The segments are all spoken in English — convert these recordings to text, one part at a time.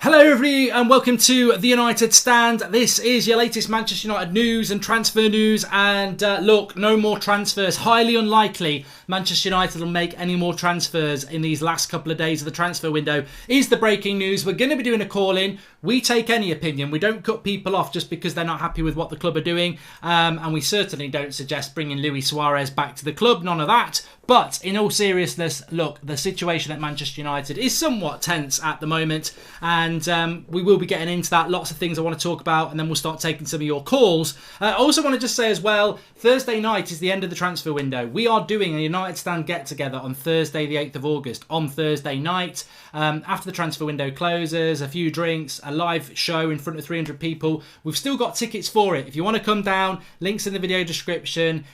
Hello everybody and welcome to The United Stand. This is your latest Manchester United news and transfer news, and look, no more transfers. Highly unlikely Manchester United will make any more transfers in these last couple of days of the transfer window is the breaking news. We're going to be doing a call-in. We take any opinion. We don't cut people off just because they're not happy with what the club are doing, and we certainly don't suggest bringing Luis Suarez back to the club, none of that. But in all seriousness, look, the situation at Manchester United is somewhat tense at the moment, and we will be getting into that. Lots of things I want to talk about, and then we'll start taking some of your calls. I also want to just say as well, Thursday night is the end of the transfer window. We are doing a United Stand get-together on Thursday the 8th of August, on Thursday night. After the transfer window closes, a few drinks, a live show in front of 300 people. We've still got tickets for it. If you want to come down, links in the video description.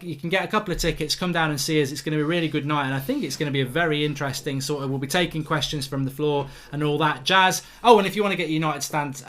You can get a couple of tickets, come down and see us. It's going to be a really good night, and I think it's going to be a very interesting sort of, we'll be taking questions from the floor and all that jazz. Oh, and if you want to get United Stand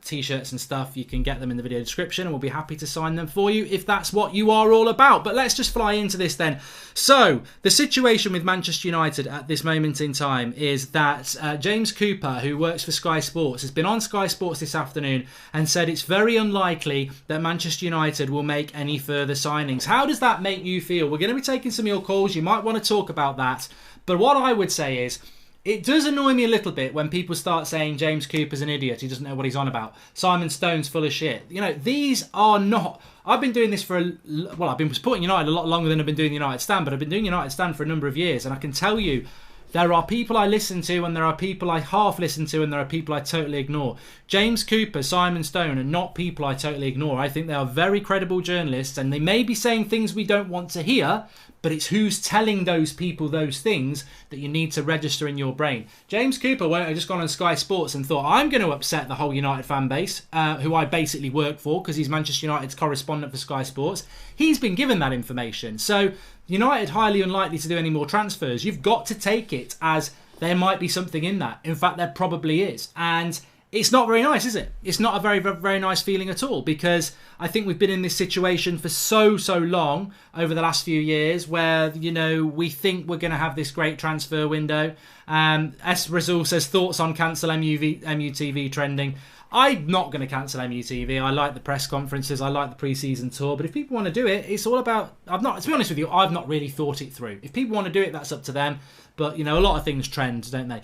t-shirts and stuff, you can get them in the video description, and we'll be happy to sign them for you if that's what you are all about. But let's just fly into this then. So, the situation with Manchester United at this moment in time is that James Cooper, who works for Sky Sports, has been on Sky Sports this afternoon and said it's very unlikely that Manchester United will make any further signings. How does that make you feel? We're going to be taking some of your calls. You might want to talk about that. But what I would say is, it does annoy me a little bit when people start saying James Cooper's an idiot, he doesn't know what he's on about. Simon Stone's full of shit. You know, these are not... I've been doing this for I've been supporting United a lot longer than I've been doing the United Stand, but I've been doing United Stand for a number of years, and I can tell you, there are people I listen to, and there are people I half listen to, and there are people I totally ignore. James Cooper, Simon Stone are not people I totally ignore. I think they are very credible journalists, and they may be saying things we don't want to hear, but it's who's telling those people those things that you need to register in your brain. James Cooper won't have just gone on Sky Sports and thought, I'm going to upset the whole United fan base, who I basically work for, because he's Manchester United's correspondent for Sky Sports. He's been given that information. So United highly unlikely to do any more transfers. You've got to take it as there might be something in that. In fact, there probably is. And it's not very nice, is it? It's not a very, very, very nice feeling at all, because I think we've been in this situation for so long over the last few years where, you know, we think we're going to have this great transfer window. S. Rizal says, thoughts on cancel MUTV trending. I'm not going to cancel MUTV. I like the press conferences. I like the pre-season tour. But if people want to do it, it's all about... to be honest with you, I've not really thought it through. If people want to do it, that's up to them. But, you know, a lot of things trend, don't they?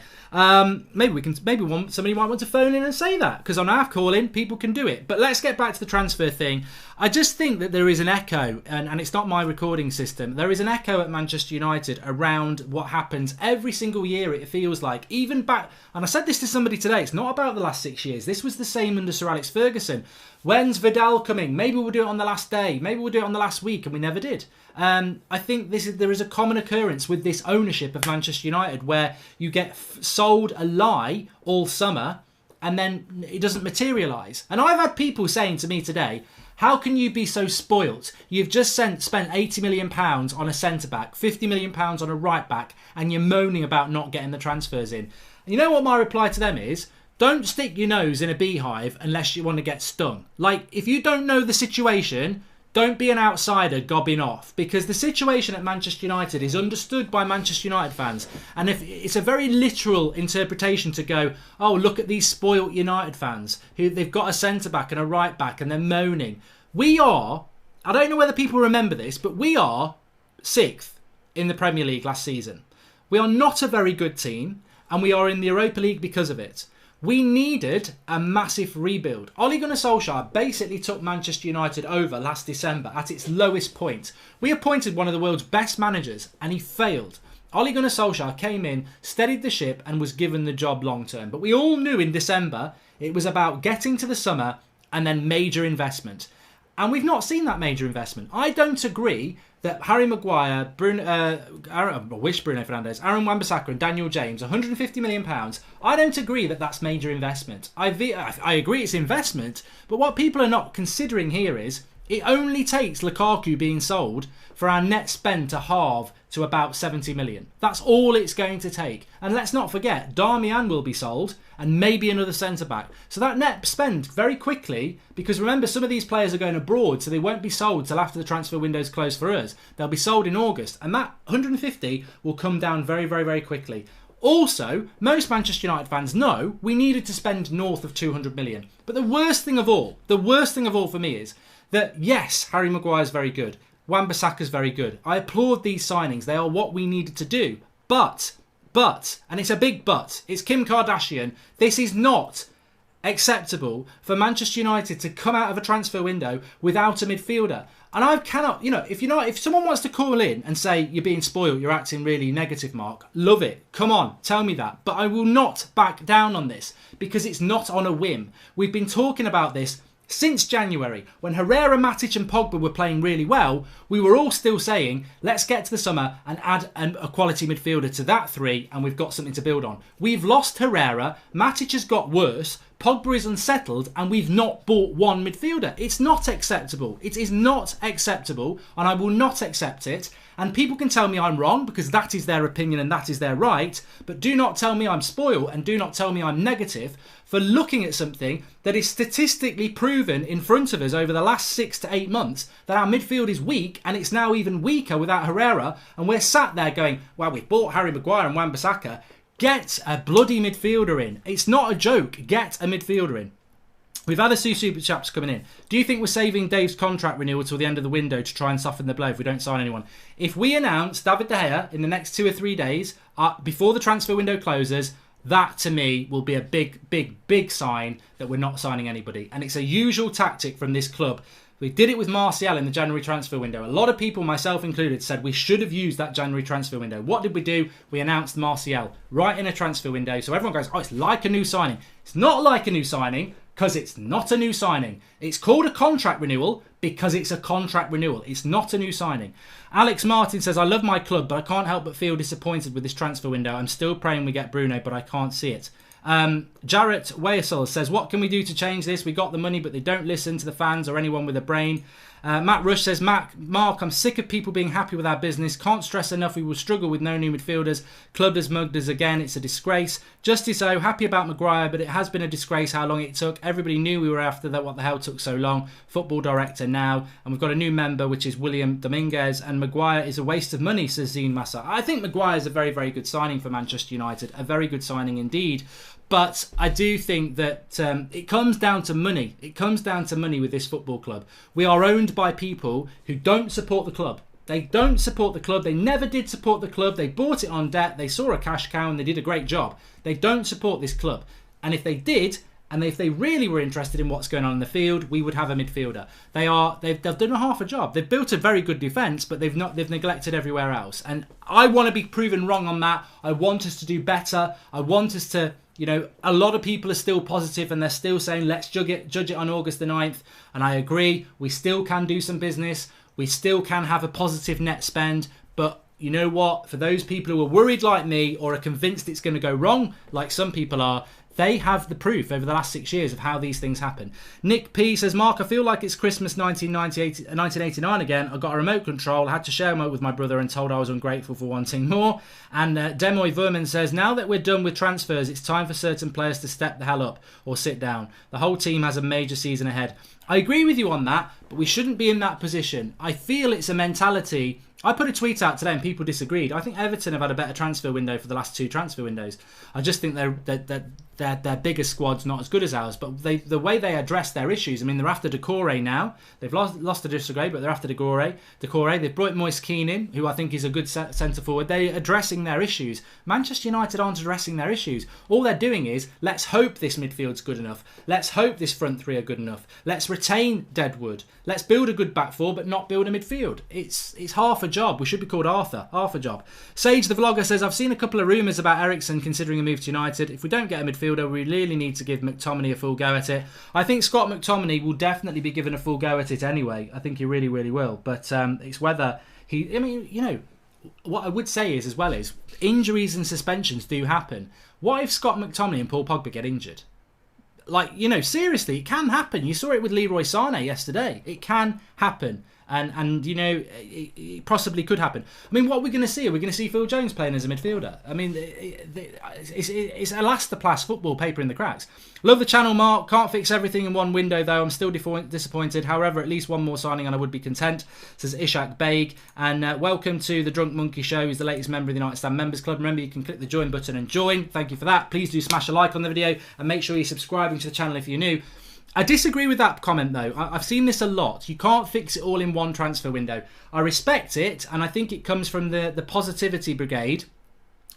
Maybe somebody might want to phone in and say that, because on our call-in, people can do it. But let's get back to the transfer thing. I just think that there is an echo, and it's not my recording system. There is an echo at Manchester United around what happens every single year, it feels like. Even back, and I said this to somebody today, it's not about the last 6 years. This was the same under Sir Alex Ferguson. When's Vidal coming? Maybe we'll do it on the last day. Maybe we'll do it on the last week, and we never did. I think there is a common occurrence with this ownership of Manchester United where you get sold a lie all summer and then it doesn't materialise. And I've had people saying to me today, how can you be so spoilt? You've just spent £80 million on a centre-back, £50 million on a right-back, and you're moaning about not getting the transfers in. And you know what my reply to them is? Don't stick your nose in a beehive unless you want to get stung. Like, if you don't know the situation, don't be an outsider gobbing off, because the situation at Manchester United is understood by Manchester United fans. And if it's a very literal interpretation to go, oh, look at these spoilt United fans who they've got a centre-back and a right-back and they're moaning. We are, I don't know whether people remember this, but we are 6th in the Premier League last season. We are not a very good team, and we are in the Europa League because of it. We needed a massive rebuild. Ole Gunnar Solskjaer basically took Manchester United over last December at its lowest point. We appointed one of the world's best managers and he failed. Ole Gunnar Solskjaer came in, steadied the ship and was given the job long term. But we all knew in December it was about getting to the summer and then major investment. And we've not seen that major investment. I don't agree that Harry Maguire, Bruno Fernandes, Aaron Wan-Bissaka and Daniel James, £150 million, I don't agree that that's major investment. I agree it's investment, but what people are not considering here is it only takes Lukaku being sold for our net spend to halve to about 70 million. That's all it's going to take. And let's not forget, Darmian will be sold and maybe another centre-back. So that net spend very quickly, because remember, some of these players are going abroad, so they won't be sold till after the transfer window's closed for us. They'll be sold in August. And that 150 will come down very, very, very quickly. Also, most Manchester United fans know we needed to spend north of 200 million. But the worst thing of all for me is that, yes, Harry Maguire is very good. Wan-Bissaka's very good. I applaud these signings. They are what we needed to do. But, and it's a big but, it's Kim Kardashian. This is not acceptable for Manchester United to come out of a transfer window without a midfielder. And I cannot, if someone wants to call in and say you're being spoiled, you're acting really negative, Mark, love it. Come on, tell me that. But I will not back down on this because it's not on a whim. We've been talking about this since January. When Herrera, Matic and Pogba were playing really well, we were all still saying, let's get to the summer and add a quality midfielder to that three and we've got something to build on. We've lost Herrera, Matic has got worse, Pogba is unsettled and we've not bought one midfielder. It's not acceptable. It is not acceptable and I will not accept it. And people can tell me I'm wrong because that is their opinion and that is their right. But do not tell me I'm spoiled and do not tell me I'm negative for looking at something that is statistically proven in front of us over the last 6 to 8 months that our midfield is weak and it's now even weaker without Herrera. And we're sat there going, well, we've bought Harry Maguire and Wan-Bissaka. Get a bloody midfielder in. It's not a joke. Get a midfielder in. We've had a few super chaps coming in. Do you think we're saving Dave's contract renewal till the end of the window to try and soften the blow if we don't sign anyone? If we announce David De Gea in the next 2 or 3 days before the transfer window closes, that to me will be a big sign that we're not signing anybody. And it's a usual tactic from this club. We did it with Martial in the January transfer window. A lot of people, myself included, said we should have used that January transfer window. What did we do? We announced Martial right in a transfer window. So everyone goes, oh, it's like a new signing. It's not like a new signing because it's not a new signing. It's called a contract renewal because it's a contract renewal. It's not a new signing. Alex Martin says, I love my club, but I can't help but feel disappointed with this transfer window. I'm still praying we get Bruno, but I can't see it. Jarrett Wayesel says, what can we do to change this? We got the money, but they don't listen to the fans or anyone with a brain. Matt Rush says, Mark, I'm sick of people being happy with our business. Can't stress enough we will struggle with no new midfielders. Club has mugged us again. It's a disgrace. Justice O, happy about Maguire, but it has been a disgrace how long it took. Everybody knew we were after that. What the hell took so long? Football director now. And we've got a new member, which is William Dominguez. And Maguire is a waste of money, says Zine Massa. I think Maguire is a very, very good signing for Manchester United. A very good signing indeed. But I do think that it comes down to money. It comes down to money with this football club. We are owned by people who don't support the club. They don't support the club. They never did support the club. They bought it on debt. They saw a cash cow and they did a great job. They don't support this club. And if they did, and if they really were interested in what's going on in the field, we would have a midfielder. They've done a half a job. They've built a very good defence, but they've neglected everywhere else. And I want to be proven wrong on that. I want us to do better. I want us to, a lot of people are still positive and they're still saying let's judge it on August the 9th. And I agree, we still can do some business. We still can have a positive net spend. But you know what? For those people who are worried like me or are convinced it's going to go wrong, like some people are, they have the proof over the last 6 years of how these things happen. Nick P says, Mark, I feel like it's Christmas 1989 again. I got a remote control, I had to share remote with my brother and told I was ungrateful for wanting more. And Demoy Vermin says, now that we're done with transfers, it's time for certain players to step the hell up or sit down. The whole team has a major season ahead. I agree with you on that, but we shouldn't be in that position. I feel it's a mentality. I put a tweet out today and people disagreed. I think Everton have had a better transfer window for the last 2 transfer windows. I just think their bigger squad's not as good as ours, but the way they address their issues, I mean, they're after Decore now. They've lost to Disagree, but they're after Decore. They've brought Moise Keane in, who I think is a good centre forward. They're addressing their issues. Manchester United aren't addressing their issues. All they're doing is, let's hope this midfield's good enough. Let's hope this front three are good enough. Let's retain Deadwood. Let's build a good back four, but not build a midfield. It's half a job. We should be called Arthur. Half a job. Sage the Vlogger says, I've seen a couple of rumours about Eriksen considering a move to United. If we don't get a midfielder, we really need to give McTominay a full go at it. I think Scott McTominay will definitely be given a full go at it anyway. I think he really, really will. But it's whether he... I mean, what I would say is, as well, is injuries and suspensions do happen. What if Scott McTominay and Paul Pogba get injured? Like, seriously, it can happen. You saw it with Leroy Sané yesterday. It can happen. And you know, it possibly could happen. I mean, what are we going to see? Are we going to see Phil Jones playing as a midfielder? I mean, it's a elastoplast football, paper in the cracks. Love the channel, Mark. Can't fix everything in one window, though. I'm still disappointed. However, at least one more signing and I would be content, says Ishak Baig. And welcome to the Drunk Monkey Show. He's the latest member of the United Stand Members Club. Remember, you can click the join button and join. Thank you for that. Please do smash a like on the video and make sure you're subscribing to the channel if you're new. I disagree with that comment, though. I've seen this a lot. You can't fix it all in one transfer window. I respect it, and I think it comes from the positivity brigade,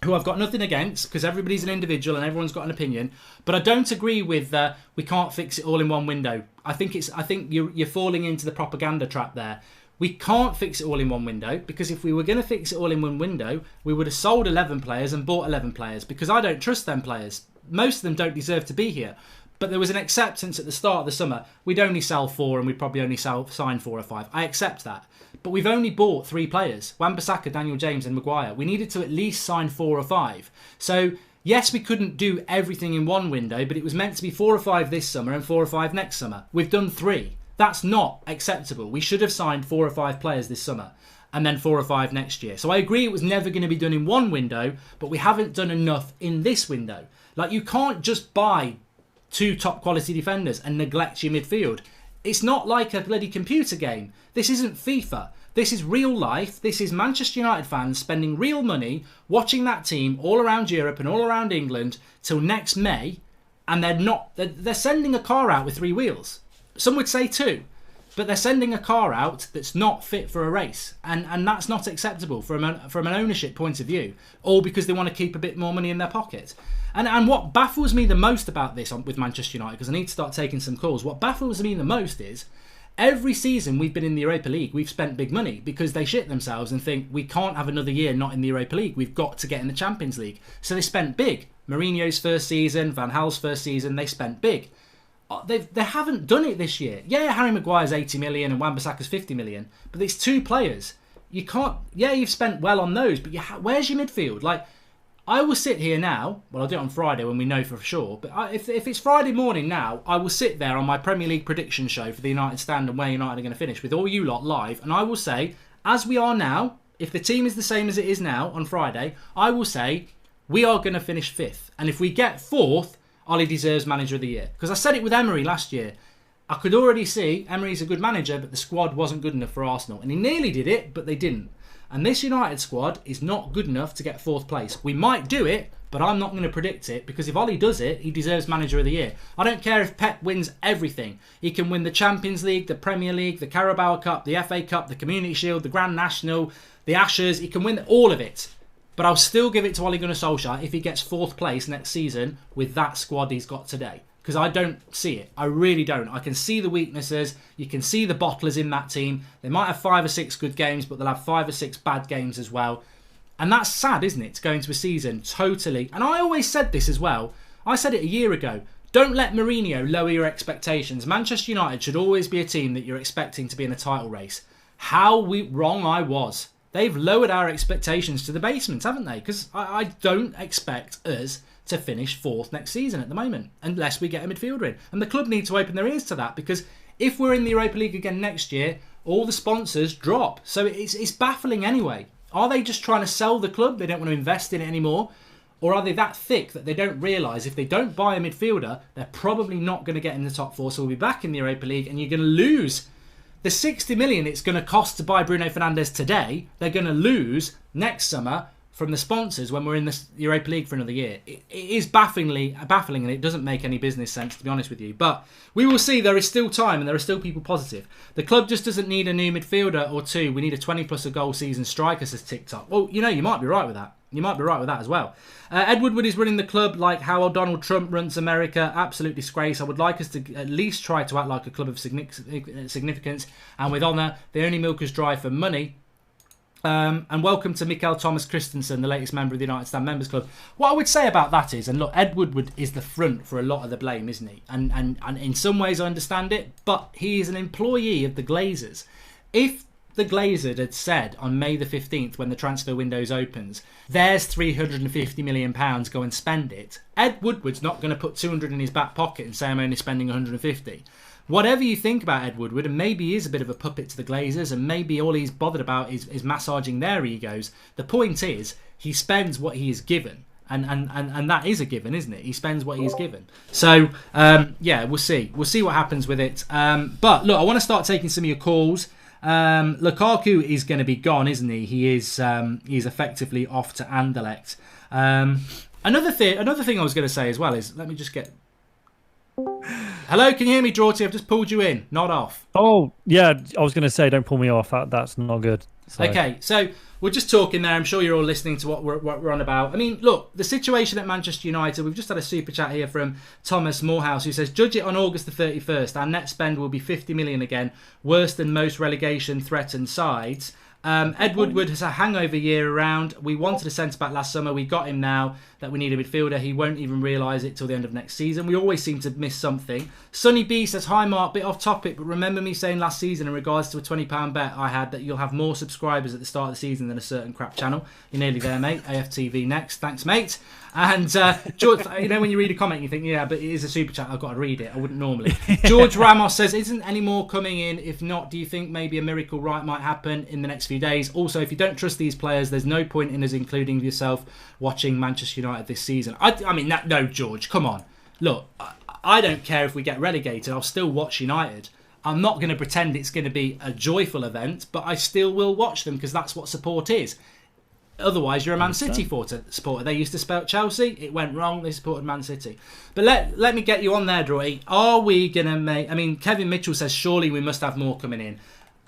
who I've got nothing against, because everybody's an individual and everyone's got an opinion. But I don't agree with we can't fix it all in one window. I think you're falling into the propaganda trap there. We can't fix it all in one window, because if we were going to fix it all in one window, we would have sold 11 players and bought 11 players, because I don't trust them players. Most of them don't deserve to be here. But there was an acceptance at the start of the summer. We'd only sell 4 and we'd probably only sign 4 or 5. I accept that. But we've only bought 3 players. Wan-Bissaka, Daniel James and Maguire. We needed to at least sign 4 or 5. So, yes, we couldn't do everything in one window, but it was meant to be 4 or 5 this summer and 4 or 5 next summer. We've done 3. That's not acceptable. We should have signed 4 or 5 players this summer and then 4 or 5 next year. So I agree it was never going to be done in one window, but we haven't done enough in this window. Like, you can't just buy 2 top quality defenders and neglect your midfield. It's not like a bloody computer game. This isn't FIFA. This is real life. This is Manchester United fans spending real money watching that team all around Europe and all around England till next May, and they're sending a car out with 3 wheels. Some would say 2. But they're sending a car out that's not fit for a race. And that's not acceptable from an ownership point of view. All because they want to keep a bit more money in their pocket. And what baffles me the most about this with Manchester United, because I need to start taking some calls, what baffles me the most is every season we've been in the Europa League, we've spent big money because they shit themselves and think we can't have another year not in the Europa League. We've got to get in the Champions League. So they spent big. Mourinho's first season, Van Gaal's first season, they spent big. They haven't done it this year. Yeah, Harry Maguire's 80 million and Wan-Bissaka's 50 million, but it's 2 players. You can't. Yeah, you've spent well on those, but where's your midfield? Like, I will sit here now. Well, I'll do it on Friday when we know for sure. But if it's Friday morning now, I will sit there on my Premier League prediction show for the United Stand and where United are going to finish with all you lot live, and I will say, as we are now, if the team is the same as it is now on Friday, I will say we are going to finish 5th, and if we get 4th. Ollie deserves manager of the year. Because I said it with Emery last year. I could already see Emery's a good manager, but the squad wasn't good enough for Arsenal. And he nearly did it, but they didn't. And this United squad is not good enough to get 4th place. We might do it, but I'm not going to predict it, because if Ollie does it, he deserves manager of the year. I don't care if Pep wins everything. He can win the Champions League, the Premier League, the Carabao Cup, the FA Cup, the Community Shield, the Grand National, the Ashes. He can win all of it. But I'll still give it to Ole Gunnar Solskjaer if he gets 4th place next season with that squad he's got today. Because I don't see it. I really don't. I can see the weaknesses. You can see the bottlers in that team. They might have 5 or 6 good games, but they'll have 5 or 6 bad games as well. And that's sad, isn't it? To go into a season totally... And I always said this as well. I said it a year ago. Don't let Mourinho lower your expectations. Manchester United should always be a team that you're expecting to be in a title race. How wrong I was. They've lowered our expectations to the basement, haven't they? Because I don't expect us to finish 4th next season at the moment, unless we get a midfielder in. And the club need to open their ears to that, because if we're in the Europa League again next year, all the sponsors drop. So it's baffling anyway. Are they just trying to sell the club? They don't want to invest in it anymore? Or are they that thick that they don't realise if they don't buy a midfielder, they're probably not going to get in the top 4, so we'll be back in the Europa League and you're going to lose the 60 million it's going to cost to buy Bruno Fernandes today. They're going to lose next summer from the sponsors when we're in the Europa League for another year. It is baffling, and it doesn't make any business sense, to be honest with you. But we will see. There is still time, and there are still people positive. The club just doesn't need a new midfielder or 2. We need a 20-plus a goal season striker, says TikTok. Well, you know, you might be right with that. You might be right with that as well. Ed Woodward is running the club like how Donald Trump runs America. Absolute disgrace. I would like us to at least try to act like a club of significance and with honour. They only milk us dry for money. And welcome to Mikael Thomas Christensen, the latest member of the United Stand Members Club. What I would say about that is, and look, Ed Woodward is the front for a lot of the blame, isn't he? And in some ways I understand it, but he is an employee of the Glazers. If the Glazers had said on May the 15th, when the transfer window opens, there's £350 million, go and spend it, Ed Woodward's not going to put 200 in his back pocket and say I'm only spending 150. whatever you think about Ed Woodward, and maybe he is a bit of a puppet to the Glazers, and maybe all he's bothered about is massaging their egos. The point is, he spends what he is given. And that is a given, isn't it? He spends what he's given. So, yeah, we'll see. We'll see what happens with it. But, look, I want to start taking some of your calls. Lukaku is going to be gone, isn't he? He's effectively off to Anderlecht. Another thing I was going to say as well is, let me just get... Hello, can you hear me, Draughty? I've just pulled you in, not off. Oh, yeah, I was going to say, don't pull me off. That's not good. So. Okay, so we're just talking there. I'm sure you're all listening to what we're on about. I mean, look, the situation at Manchester United, we've just had a super chat here from Thomas Morehouse, who says, judge it on August the 31st. Our net spend will be 50 million again, worse than most relegation threatened sides. Ed Woodward has a hangover year around. We wanted a centre-back last summer. We got him now that we need a midfielder. He won't even realise it till the end of next season. We always seem to miss something. Sonny B says, hi Mark, bit off topic, but remember me saying last season in regards to a £20 bet I had that you'll have more subscribers at the start of the season than a certain crap channel. You're nearly there, mate. AFTV next. Thanks, mate. And George, you know when you read a comment you think, yeah, but it is a super chat, I've got to read it. I wouldn't normally. George Ramos says, isn't any more coming in? If not, do you think maybe a miracle might happen in the next few days? Also, if you don't trust these players, there's no point in us including yourself watching Manchester United this season. I mean, no, George, come on. Look, I don't care if we get relegated. I'll still watch United. I'm not going to pretend it's going to be a joyful event, but I still will watch them because that's what support is. Otherwise, you're a Man City supporter. They used to spell Chelsea. It went wrong. They supported Man City. But let me get you on there, Droy. Are we going to make... I mean, Kevin Mitchell says, surely we must have more coming in.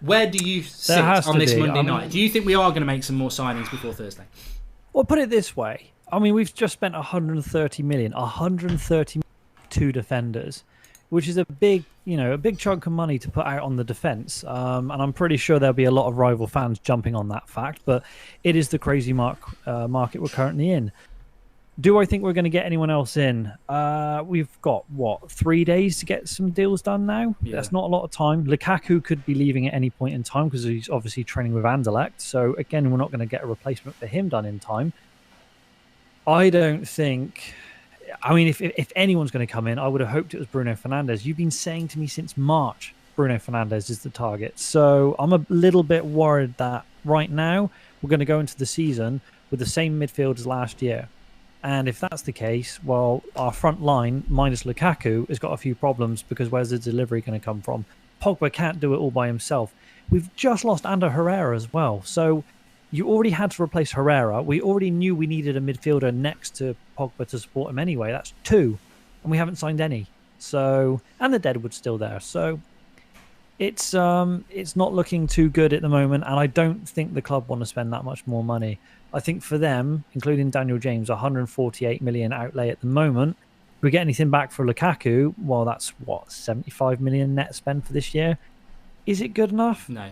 Where do you sit on this Monday night? Do you think we are going to make some more signings before Thursday? Well, put it this way. I mean, we've just spent 130 million. 132 defenders, which is a big chunk of money to put out on the defence. And I'm pretty sure there'll be a lot of rival fans jumping on that fact, but it is the crazy market we're currently in. Do I think we're going to get anyone else in? We've got, 3 days to get some deals done now? Yeah. That's not a lot of time. Lukaku could be leaving at any point in time because he's obviously training with Anderlecht. So, again, we're not going to get a replacement for him done in time. I don't think... I mean, if anyone's going to come in, I would have hoped it was Bruno Fernandes. You've been saying to me since March, Bruno Fernandes is the target. So I'm a little bit worried that right now we're going to go into the season with the same midfield as last year. And if that's the case, well, our front line, minus Lukaku, has got a few problems because where's the delivery going to come from? Pogba can't do it all by himself. We've just lost Ander Herrera as well. So you already had to replace Herrera. We already knew we needed a midfielder next to Pogba to support him anyway. That's 2. And we haven't signed any. So, and the Deadwood's still there. So it's not looking too good at the moment. And I don't think the club want to spend that much more money. I think for them, including Daniel James, 148 million outlay at the moment. If we get anything back for Lukaku, well, that's 75 million net spend for this year. Is it good enough? No.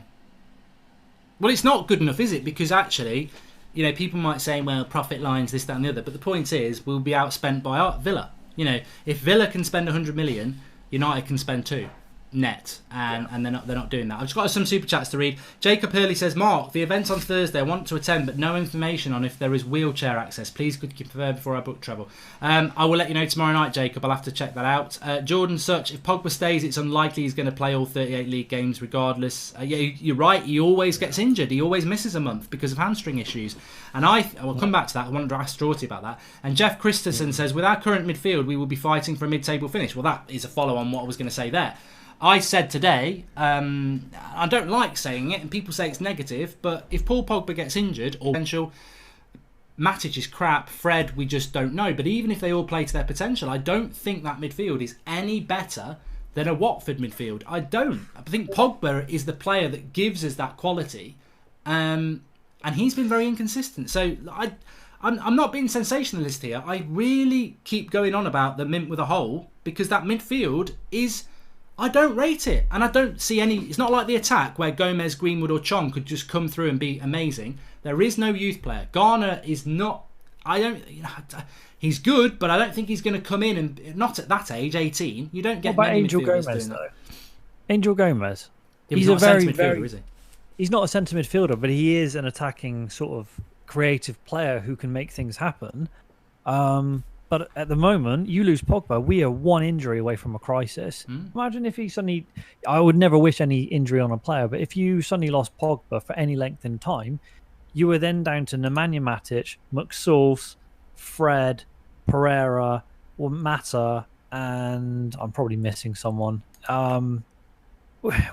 Well, it's not good enough, is it? Because actually, people might say, well, profit lines, this, that and the other. But the point is, we'll be outspent by Villa. If Villa can spend 100 million, United can spend 2 net. And they're not doing that. I've just got some super chats to read. Jacob Hurley says, Mark, the event's on Thursday. I want to attend, but no information on if there is wheelchair access. Please could you confirm before I book travel. I will let you know tomorrow night, Jacob. I'll have to check that out. Jordan Such, if Pogba stays, it's unlikely he's going to play all 38 league games regardless. Yeah, you're right. He always gets injured. He always misses a month because of hamstring issues. And I will come back to that. I want to ask Strawty about that. And Jeff Christensen says, with our current midfield, we will be fighting for a mid-table finish. Well, that is a follow on what I was going to say there. I said today, I don't like saying it, and people say it's negative, but if Paul Pogba gets injured or potential, Matic is crap, Fred, we just don't know. But even if they all play to their potential, I don't think that midfield is any better than a Watford midfield. I don't. I think Pogba is the player that gives us that quality, and he's been very inconsistent. So I'm not being sensationalist here. I really keep going on about the mint with a hole because that midfield is... I don't rate it, and I don't see any... It's not like the attack where Gomez, Greenwood or Chong could just come through and be amazing. There is no youth player. Garner is not... He's good, but I don't think he's going to come in and... Not at that age, 18. You don't get... What about Angel Gomez, though? Angel Gomez. He's not a centre midfielder, is he? He's not a centre midfielder, but he is an attacking sort of creative player who can make things happen. But at the moment, you lose Pogba, we are one injury away from a crisis. Mm. Imagine if he suddenly, I would never wish any injury on a player, but if you suddenly lost Pogba for any length in time, you were then down to Nemanja Matic, McSauce, Fred, Pereira, or Mata, and I'm probably missing someone.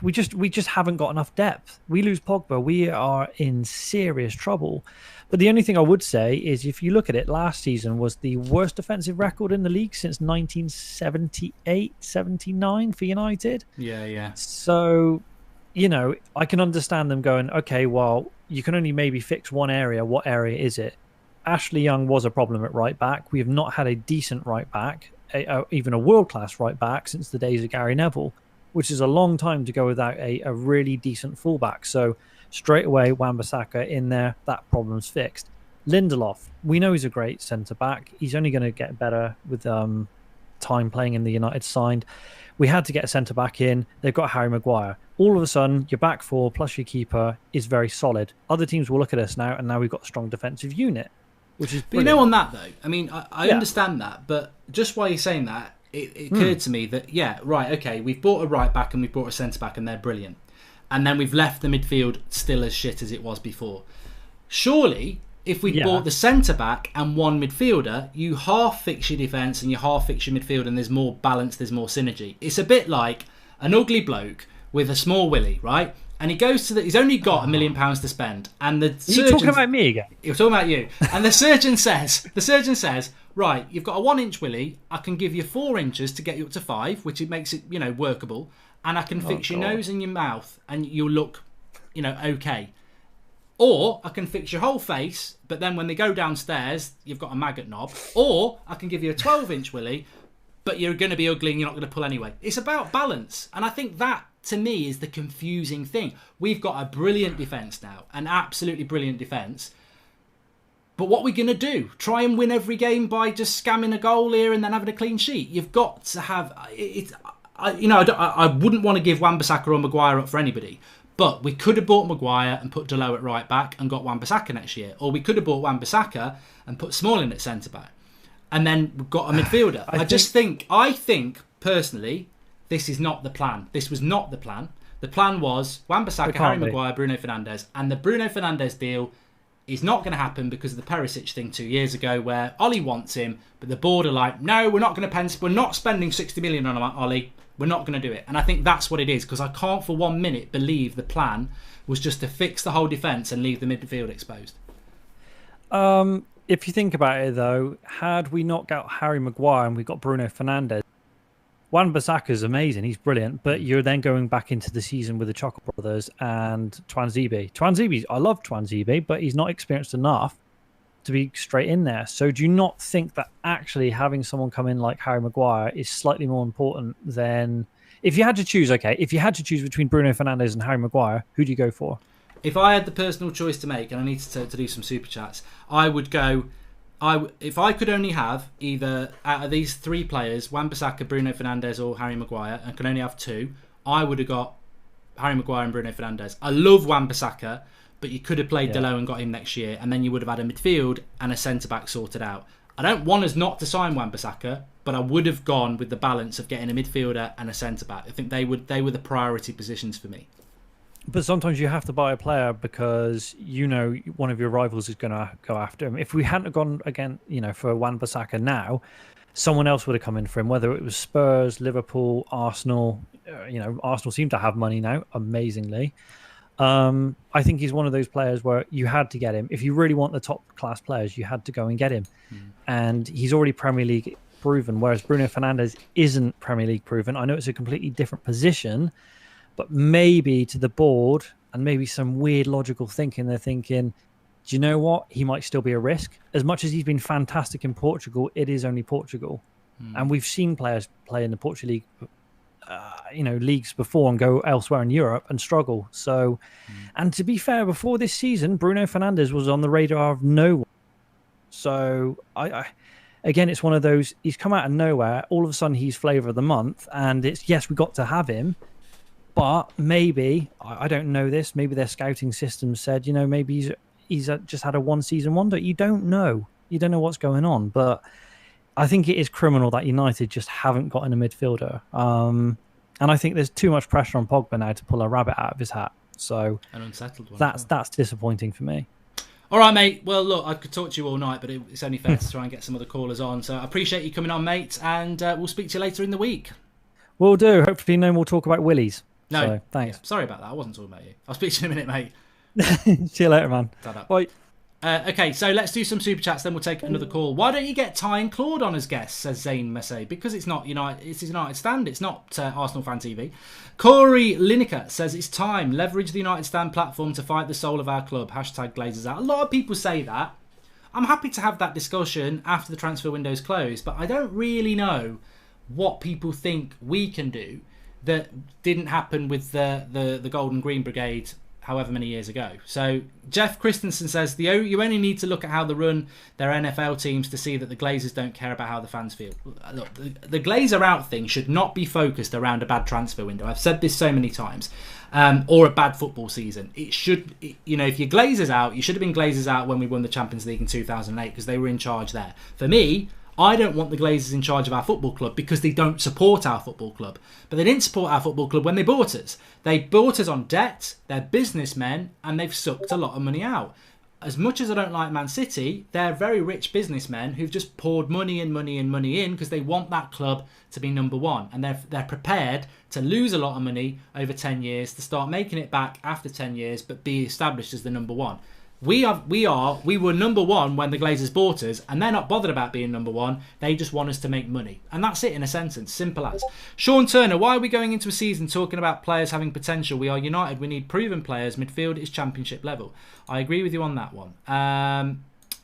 We just haven't got enough depth. We lose Pogba, we are in serious trouble. But the only thing I would say is, if you look at it, last season was the worst defensive record in the league since 1978-79 for United. Yeah. So, I can understand them going, okay, well, you can only maybe fix one area. What area is it? Ashley Young was a problem at right back. We have not had a decent right back, even a world-class right back, since the days of Gary Neville, which is a long time to go without a really decent fullback. So straight away, Wan-Bissaka in there, that problem's fixed. Lindelof, we know he's a great centre-back. He's only going to get better with time playing in the United side. We had to get a centre-back in. They've got Harry Maguire. All of a sudden, your back four plus your keeper is very solid. Other teams will look at us now, and now we've got a strong defensive unit, which is brilliant. But on that, though, I mean, I understand that, but just while you're saying that, it occurred to me that, okay, we've bought a right back and we've bought a centre-back and they're brilliant. And then we've left the midfield still as shit as it was before. Surely, if we bought the centre-back and one midfielder, you half fix your defence and you half fix your midfield, and there's more balance, there's more synergy. It's a bit like an ugly bloke with a small willy, right? And he goes to he's only got £1 million to spend, and the surgeon... Are you talking about me again? You're talking about you. And the surgeon says, right, you've got a 1-inch willy, I can give you 4 inches to get you up to 5, which it makes it, workable, and I can fix your nose and your mouth, and you'll look, okay. Or I can fix your whole face, but then when they go downstairs, you've got a maggot knob. Or I can give you a 12-inch willy, but you're going to be ugly and you're not going to pull anyway. It's about balance. And I think that, to me, is the confusing thing. We've got a brilliant defence now, an absolutely brilliant defence. But what are we going to do? Try and win every game by just scamming a goal here and then having a clean sheet? You've got to have... I wouldn't want to give Wan-Bissaka or Maguire up for anybody. But we could have bought Maguire and put Dalot at right back and got Wan-Bissaka next year. Or we could have bought Wan-Bissaka and put Smalling at centre back. And then we've got a midfielder. I think, personally, this is not the plan. This was not the plan. The plan was Wan-Bissaka, Harry Maguire, Bruno Fernandes. And the Bruno Fernandes deal is not going to happen because of the Perisic thing 2 years ago, where Ollie wants him, but the board are like, no, we're not going to we're not spending 60 million on Ollie. We're not going to do it. And I think that's what it is, because I can't for 1 minute believe the plan was just to fix the whole defence and leave the midfield exposed. If you think about it, though, had we not got Harry Maguire and we got Bruno Fernandes, Wan-Bissaka is amazing. He's brilliant. But you're then going back into the season with the Choco Brothers and Tuanzebe. I love Tuanzebe, but he's not experienced enough to be straight in there. So do you not think that actually having someone come in like Harry Maguire is slightly more important than... If you had to choose, between Bruno Fernandes and Harry Maguire, who do you go for? If I had the personal choice to make, and I need to do some super chats, I would go... if I could only have either out of these 3 players, Wan-Bissaka, Bruno Fernandes or Harry Maguire, and could only have 2, I would have got Harry Maguire and Bruno Fernandes. I love Wan-Bissaka, but you could have played Dalot and got him next year, and then you would have had a midfield and a centre-back sorted out. I don't want us not to sign Wan-Bissaka, but I would have gone with the balance of getting a midfielder and a centre-back. I think they were the priority positions for me. But sometimes you have to buy a player because one of your rivals is going to go after him. If we hadn't gone again, for Wan-Bissaka now, someone else would have come in for him. Whether it was Spurs, Liverpool, Arsenal. Arsenal seem to have money now, amazingly. I think he's one of those players where you had to get him. If you really want the top class players, you had to go and get him. And he's already Premier League proven, whereas Bruno Fernandes isn't Premier League proven. I know it's a completely different position. But maybe to the board and maybe some weird logical thinking, they're thinking, do you know what? He might still be a risk. As much as he's been fantastic in Portugal, it is only Portugal. And we've seen players play in the Portugal League, leagues before and go elsewhere in Europe and struggle. So, and to be fair, before this season, Bruno Fernandes was on the radar of no one. So, again, it's one of those, he's come out of nowhere. All of a sudden, he's flavour of the month. And it's, yes, we got to have him. But maybe, I don't know this, maybe their scouting system said, maybe he's just had a one-season wonder. You don't know. You don't know what's going on. But I think it is criminal that United just haven't gotten a midfielder. And I think there's too much pressure on Pogba now to pull a rabbit out of his hat. So An unsettled one. that's disappointing for me. All right, mate. Well, look, I could talk to you all night, but it's only fair to try and get some other callers on. So I appreciate you coming on, mate, and we'll speak to you later in the week. Will do. Hopefully no more talk about Willies. No. So, thanks. Yeah, sorry about that. I wasn't talking about you. I'll speak to you in a minute, mate. See you later, man. Ta-da. Bye. Okay, so let's do some super chats, then we'll take another call. Why don't you get Ty and Claude on as guests, says Zane Messe? Because it's not United, it's United Stand, it's not Arsenal Fan TV. Corey Lineker says it's time. Leverage the United Stand platform to fight the soul of our club. Hashtag Glazers out. A lot of people say that. I'm happy to have that discussion after the transfer window's closed, but I don't really know what people think we can do that didn't happen with the Golden Green Brigade however many years ago. So Jeff Christensen says you only need to look at how they run their NFL teams to see that the Glazers don't care about how the fans feel. Look, the Glazer out thing should not be focused around a bad transfer window. I've said this so many times. Or a bad football season. If your Glazers out, you should have been Glazers out when we won the Champions League in 2008 because they were in charge there. For me, I don't want the Glazers in charge of our football club because they don't support our football club. But they didn't support our football club when they bought us. They bought us on debt, they're businessmen, and they've sucked a lot of money out. As much as I don't like Man City, they're very rich businessmen who've just poured money in because they want that club to be number one. And they're prepared to lose a lot of money over 10 years to start making it back after 10 years, but be established as the number one. We were number one when the Glazers bought us, and they're not bothered about being number one. They just want us to make money. And that's it in a sentence. Simple as. Sean Turner, why are we going into a season talking about players having potential? We are United. We need proven players. Midfield is championship level. I agree with you on that one.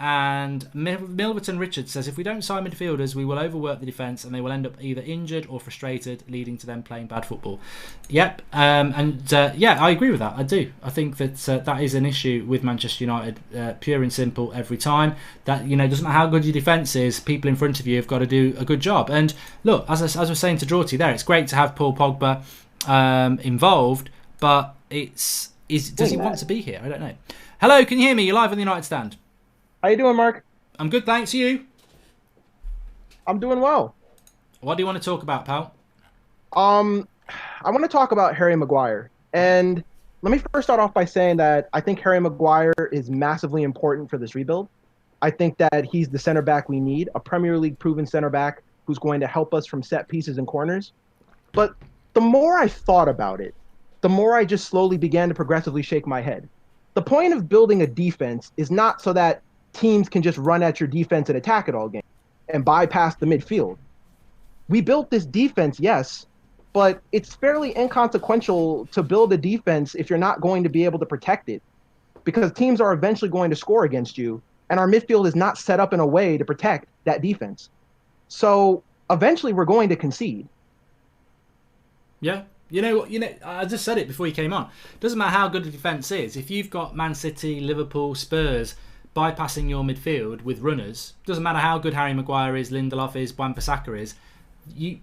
And Milverton Richards says, if we don't sign midfielders, we will overwork the defence and they will end up either injured or frustrated, leading to them playing bad football. Yep. I agree with that. I do. I think that that is an issue with Manchester United, pure and simple every time. That, doesn't matter how good your defence is, people in front of you have got to do a good job. And look, as I was saying to Drawty there, it's great to have Paul Pogba involved, but does he want to be here? I don't know. Hello, can you hear me? You're live on the United Stand. How you doing, Mark? I'm good, thanks. You? I'm doing well. What do you want to talk about, pal? I want to talk about Harry Maguire. And let me first start off by saying that I think Harry Maguire is massively important for this rebuild. I think that he's the center back we need, a Premier League proven center back who's going to help us from set pieces and corners. But the more I thought about it, the more I just slowly began to progressively shake my head. The point of building a defense is not so that teams can just run at your defense and attack it all game and bypass the midfield. We built this defense, yes, but it's fairly inconsequential to build a defense if you're not going to be able to protect it, because teams are eventually going to score against you, and our midfield is not set up in a way to protect that defense. So eventually we're going to concede. Yeah. I just said it before you came on. Doesn't matter how good the defence is. If you've got Man City, Liverpool, Spurs bypassing your midfield with runners, doesn't matter how good Harry Maguire is, Lindelof is, Wan-Bissaka is,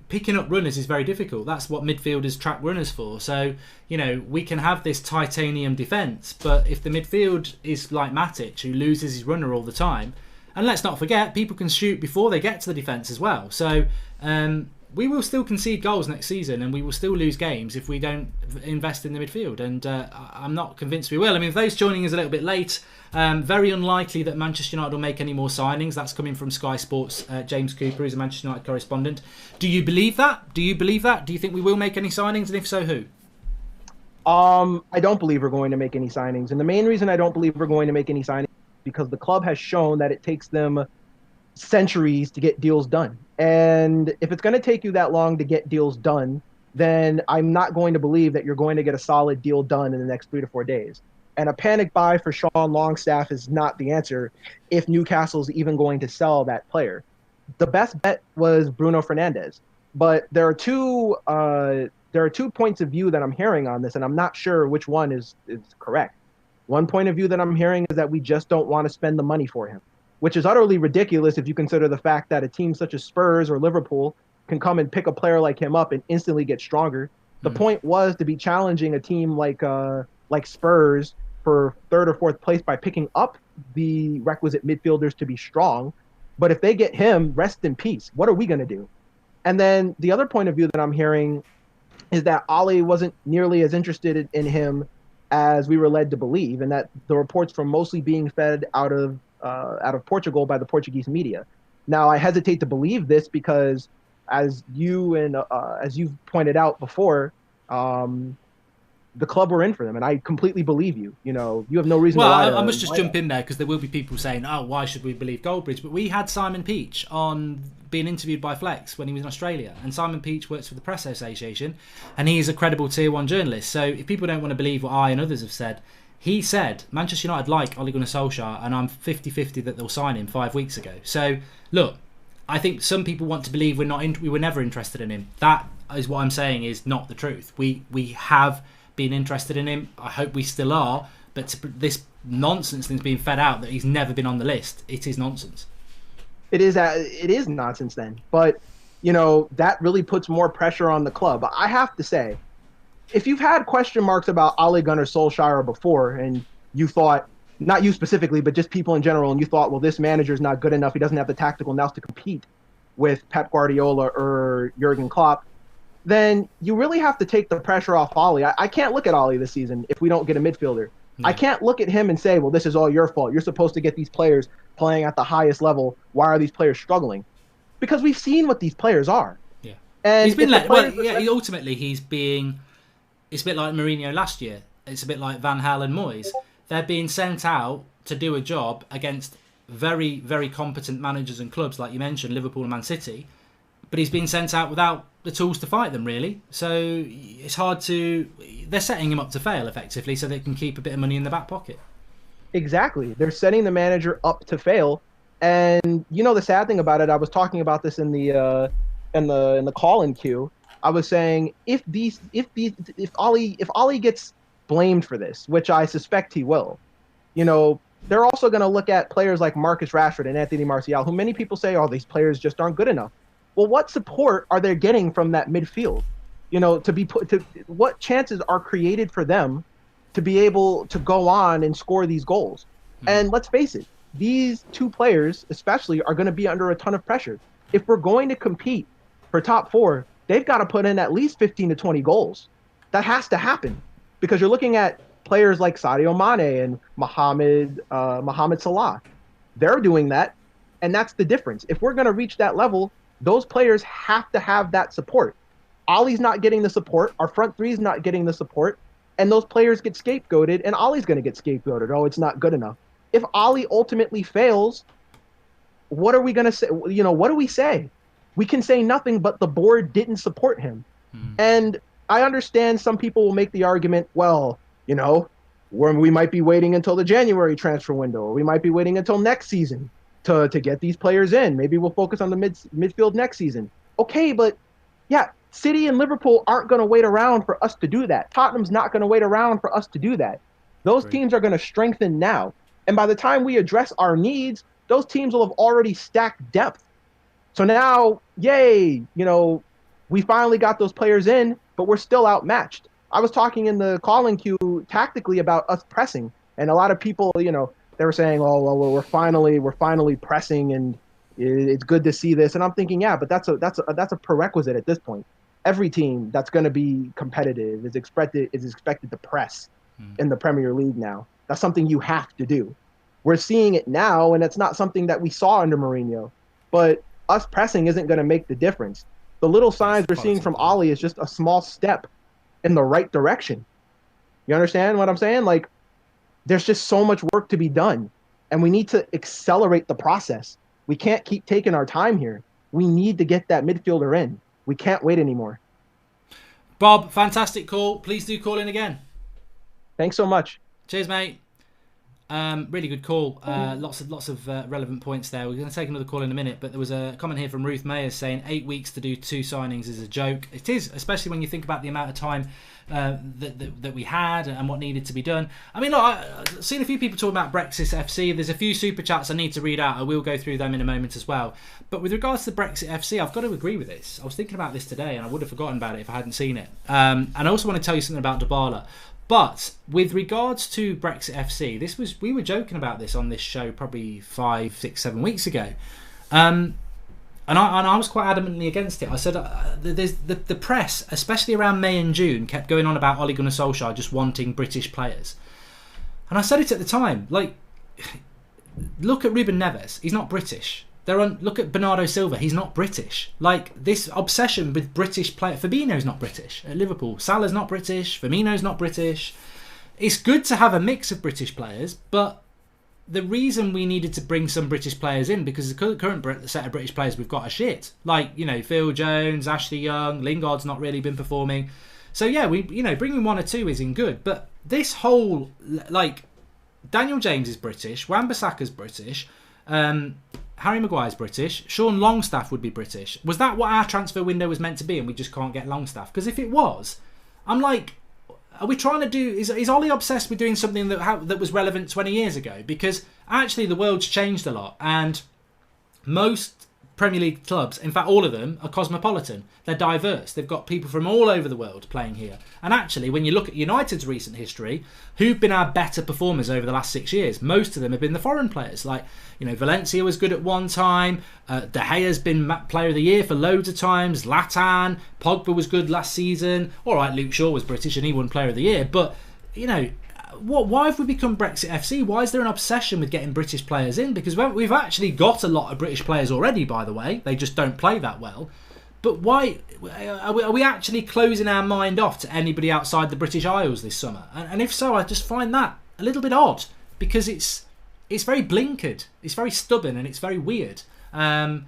picking up runners is very difficult. That's what midfielders track runners for. So, we can have this titanium defence, but if the midfield is like Matic, who loses his runner all the time, and let's not forget, people can shoot before they get to the defence as well. So, we will still concede goals next season, and we will still lose games if we don't invest in the midfield. And I'm not convinced we will. I mean, for those joining us a little bit late, very unlikely that Manchester United will make any more signings. That's coming from Sky Sports' James Cooper, who's a Manchester United correspondent. Do you believe that? Do you think we will make any signings? And if so, who? I don't believe we're going to make any signings. And the main reason I don't believe we're going to make any signings is because the club has shown that it takes them centuries to get deals done. And if it's going to take you that long to get deals done, then I'm not going to believe that you're going to get a solid deal done in the next 3 to 4 days. And a panic buy for Sean Longstaff is not the answer if Newcastle's even going to sell that player. The best bet was Bruno Fernandes. But there are two points of view that I'm hearing on this, and I'm not sure which one is correct. One point of view that I'm hearing is that we just don't want to spend the money for him, which is utterly ridiculous if you consider the fact that a team such as Spurs or Liverpool can come and pick a player like him up and instantly get stronger. The point was to be challenging a team like Spurs for third or fourth place by picking up the requisite midfielders to be strong. But if they get him, rest in peace. What are we going to do? And then the other point of view that I'm hearing is that Ali wasn't nearly as interested in him as we were led to believe, and that the reports were mostly being fed out of Portugal by the Portuguese media. Now, I hesitate to believe this because, as you've pointed out before, the club were in for them, and I completely believe you. You know, you have no reason to lie. I must just jump in there because there will be people saying, "Oh, why should we believe Goldbridge?" But we had Simon Peach on being interviewed by Flex when he was in Australia, and Simon Peach works for the Press Association, and he is a credible Tier 1 journalist. So if people don't want to believe what I and others have said, he said Manchester United like Ole Gunnar Solskjaer, and I'm 50-50 that they'll sign him 5 weeks ago. So look, I think some people want to believe we were never interested in him. That is what I'm saying is not the truth. We have been interested in him. I hope we still are. But this nonsense thing's being fed out that he's never been on the list. It is nonsense. It is nonsense then. But, you know, that really puts more pressure on the club. I have to say, if you've had question marks about Ole Gunnar Solskjaer before, and you thought, not you specifically, but just people in general, and you thought, well, this manager's not good enough, he doesn't have the tactical nous to compete with Pep Guardiola or Jurgen Klopp, then you really have to take the pressure off Ole. I can't look at Ole this season if we don't get a midfielder. No. I can't look at him and say, well, this is all your fault. You're supposed to get these players playing at the highest level. Why are these players struggling? Because we've seen what these players are. Yeah. And he's been ultimately he's being, it's a bit like Mourinho last year. It's a bit like Van Gaal and Moyes. They're being sent out to do a job against very, very competent managers and clubs, like you mentioned, Liverpool and Man City. But he's been sent out without the tools to fight them, really. So it's hard to... They're setting him up to fail, effectively, so they can keep a bit of money in the back pocket. Exactly. They're setting the manager up to fail. And, you know, the sad thing about it, I was talking about this in the call-in queue. I was saying, if Ole gets blamed for this, which I suspect he will, you know, they're also going to look at players like Marcus Rashford and Anthony Martial, who many people say, oh, these players just aren't good enough. Well, what support are they getting from that midfield? You know, what chances are created for them to be able to go on and score these goals? And let's face it, these two players especially are going to be under a ton of pressure. If we're going to compete for top four, they've got to put in at least 15 to 20 goals. That has to happen because you're looking at players like Sadio Mane and Mohamed Salah. They're doing that, and that's the difference. If we're going to reach that level, those players have to have that support. Ollie's not getting the support. Our front three is not getting the support. And those players get scapegoated, and Ollie's going to get scapegoated. Oh, it's not good enough. If Ollie ultimately fails, what are we going to say? You know, what do we say? We can say nothing, but the board didn't support him. And I understand some people will make the argument, well, you know, we might be waiting until the January transfer window, or we might be waiting until next season to get these players in. Maybe we'll focus on the midfield next season. Okay, but yeah, City and Liverpool aren't going to wait around for us to do that. Tottenham's not going to wait around for us to do that. Those teams are going to strengthen now. And by the time we address our needs, those teams will have already stacked depth. So now, yay, you know, we finally got those players in, but we're still outmatched. I was talking in the calling queue tactically about us pressing, and a lot of people, you know, they were saying, "Oh, well, we're finally pressing, and it's good to see this." And I'm thinking, yeah, but that's a prerequisite at this point. Every team that's going to be competitive is expected to press in the Premier League now. That's something you have to do. We're seeing it now, and it's not something that we saw under Mourinho. But us pressing isn't going to make the difference. The little signs we're seeing from Ole is just a small step in the right direction. You understand what I'm saying? Like, there's just so much work to be done, and we need to accelerate the process. We can't keep taking our time here. We need to get that midfielder in. We can't wait anymore. Bob, fantastic call. Please do call in again. Thanks so much. Cheers, mate. Really good call. Lots of relevant points there. We're going to take another call in a minute, but there was a comment here from Ruth Mayer saying 8 weeks to do 2 signings is a joke. It is, especially when you think about the amount of time that we had and what needed to be done. I mean, look, I've seen a few people talking about Brexit FC. There's a few super chats I need to read out. I will go through them in a moment as well. But with regards to Brexit FC, I've got to agree with this. I was thinking about this today, and I would have forgotten about it if I hadn't seen it. And I also want to tell you something about Dybala. But with regards to Brexit FC, we were joking about this on this show probably 5, 6, 7 weeks ago. And I was quite adamantly against it. I said the press, especially around May and June, kept going on about Ole Gunnar Solskjaer just wanting British players. And I said it at the time, like, look at Ruben Neves, he's not British. Look at Bernardo Silva, he's not British. Like, this obsession with British players. Fabinho's not British at Liverpool. Salah's not British. Firmino's not British. It's good to have a mix of British players, but the reason we needed to bring some British players in, because the current set of British players we've got are shit. Like, you know, Phil Jones, Ashley Young, Lingard's not really been performing. So yeah, bringing one or two isn't good. But this whole, like, Daniel James is British, Wan-Bissaka's British, Harry Maguire's British, Sean Longstaff would be British. Was that what our transfer window was meant to be, and we just can't get Longstaff? Because if it was, I'm like, are we trying to do... Is Ollie obsessed with doing something that was relevant 20 years ago? Because actually the world's changed a lot, and most Premier League clubs, in fact all of them, are cosmopolitan. They're diverse. They've got people from all over the world playing here. And actually, when you look at United's recent history, who've been our better performers over the last 6 years? Most of them have been the foreign players. Like, you know, Valencia was good at one time. De Gea's been Player of the Year for loads of times. Zlatan, Pogba was good last season. All right, Luke Shaw was British and he won Player of the Year. But, you know, why have we become Brexit FC? Why is there an obsession with getting British players in? Because we've actually got a lot of British players already, by the way. They just don't play that well. But why are we actually closing our mind off to anybody outside the British Isles this summer? And if so, I just find that a little bit odd, because it's very blinkered, it's very stubborn, and it's very weird. I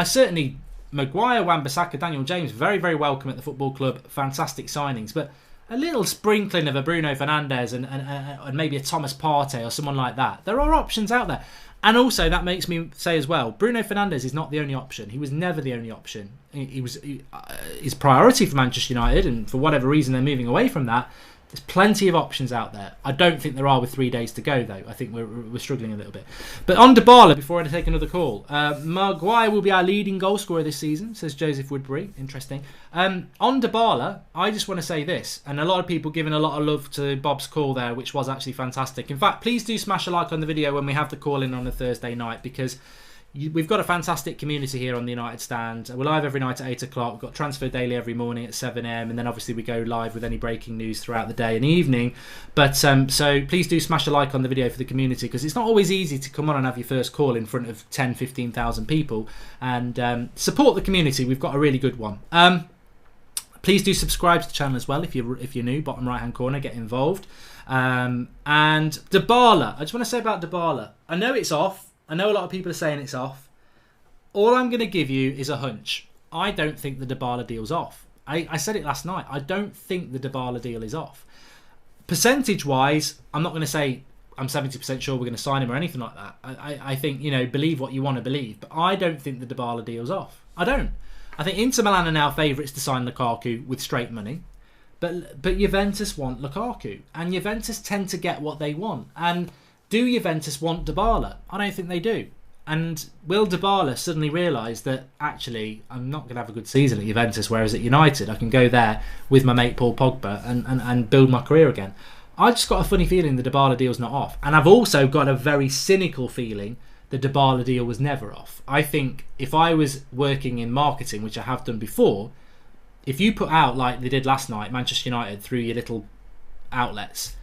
certainly, Maguire, Wan-Bissaka, Daniel James, very, very welcome at the football club. Fantastic signings, but a little sprinkling of a Bruno Fernandes and maybe a Thomas Partey or someone like that. There are options out there. And also, that makes me say as well, Bruno Fernandes is not the only option. He was never the only option. He was his priority for Manchester United, and for whatever reason they're moving away from that. There's plenty of options out there. I don't think there are with 3 days to go, though. I think we're struggling a little bit. But on Dybala, before I take another call, Maguire will be our leading goal scorer this season, says Joseph Woodbury. Interesting. On Dybala, I just want to say this, and a lot of people giving a lot of love to Bob's call there, which was actually fantastic. In fact, please do smash a like on the video when we have the call in on a Thursday night, because we've got a fantastic community here on the United Stand. We're live every night at 8 o'clock. We've got Transfer Daily every morning at 7 a.m. And then obviously we go live with any breaking news throughout the day and evening. But so please do smash a like on the video for the community, because it's not always easy to come on and have your first call in front of 10, 15,000 people. And support the community. We've got a really good one. Please do subscribe to the channel as well if you're new. Bottom right hand corner, get involved. And Dybala. I just want to say about Dybala. I know it's off. I know a lot of people are saying it's off. All I'm going to give you is a hunch. I don't think the Dybala deal's off. I said it last night. I don't think the Dybala deal is off. Percentage-wise, I'm not going to say I'm 70% sure we're going to sign him or anything like that. I think, you know, believe what you want to believe. But I don't think the Dybala deal's off. I don't. I think Inter Milan are now favourites to sign Lukaku with straight money. But Juventus want Lukaku. And Juventus tend to get what they want. And do Juventus want Dybala? I don't think they do. And will Dybala suddenly realise that, actually, I'm not going to have a good season at Juventus, whereas at United I can go there with my mate Paul Pogba and build my career again? I just got a funny feeling the Dybala deal's not off. And I've also got a very cynical feeling the Dybala deal was never off. I think if I was working in marketing, which I have done before, if you put out, like they did last night, Manchester United, through your little outlets,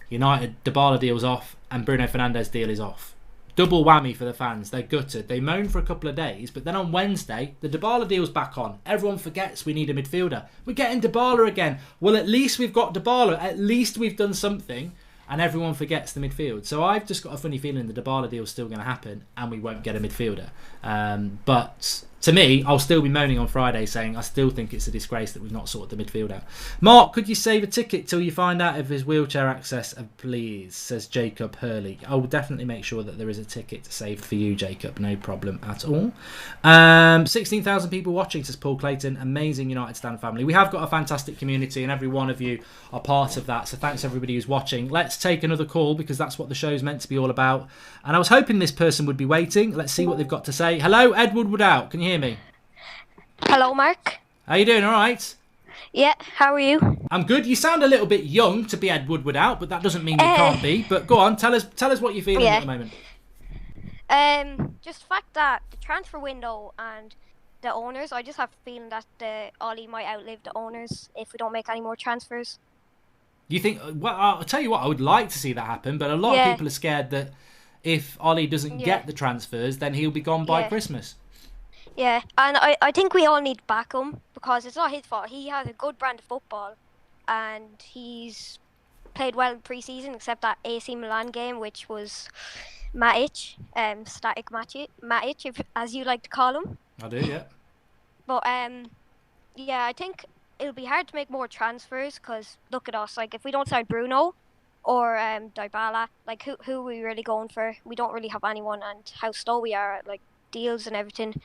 United, Dybala deal's off and Bruno Fernandes deal is off. Double whammy for the fans. They're gutted. They moan for a couple of days, but then on Wednesday, the Dybala deal's back on. Everyone forgets we need a midfielder. We're getting Dybala again. Well, at least we've got Dybala. At least we've done something. And everyone forgets the midfield. So I've just got a funny feeling the Dybala deal's still going to happen and we won't get a midfielder. But to me, I'll still be moaning on Friday saying I still think it's a disgrace that we've not sorted the midfield out. Mark, could you save a ticket till you find out if there's wheelchair access, please, says Jacob Hurley. I will definitely make sure that there is a ticket saved for you, Jacob. No problem at all. 16,000 people watching, says Paul Clayton. Amazing United Stand family. We have got a fantastic community and every one of you are part of that. So thanks everybody who's watching. Let's take another call because that's what the show's meant to be all about. And I was hoping this person would be waiting. Let's see what they've got to say. Hello, Ed Woodward out. Can you hear me? Hello, Mark. How you doing? All right? Yeah, how are you? I'm good. You sound a little bit young to be Ed Woodward out, but that doesn't mean you can't be. But go on, tell us what you're feeling at the moment. Just the fact that the transfer window and the owners, I just have a feeling that the Ollie might outlive the owners if we don't make any more transfers. You think? Well, I'll tell you what. I would like to see that happen, but a lot of people are scared that if Ollie doesn't get the transfers, then he'll be gone by Christmas. Yeah, and I think we all need to back him because it's not his fault. He has a good brand of football, and he's played well in pre-season, except that AC Milan game, which was Matic, static Matic, as you like to call him. I do, yeah. But yeah, I think it'll be hard to make more transfers because look at us. Like if we don't sign Bruno or Dybala, like who are we really going for? We don't really have anyone, and how slow we are at like deals and everything.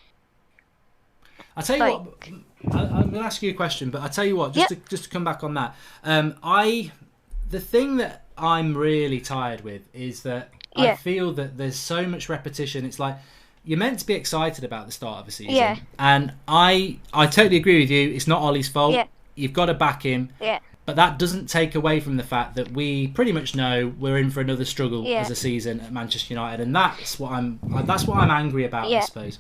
I'll tell you what. I'm going to ask you a question, but I'll tell you what. Just to come back on that, the thing that I'm really tired with is that I feel that there's so much repetition. It's like you're meant to be excited about the start of a season, and I totally agree with you. It's not Ollie's fault. You've got to back him. But that doesn't take away from the fact that we pretty much know we're in for another struggle as a season at Manchester United, and that's what I'm angry about. I suppose.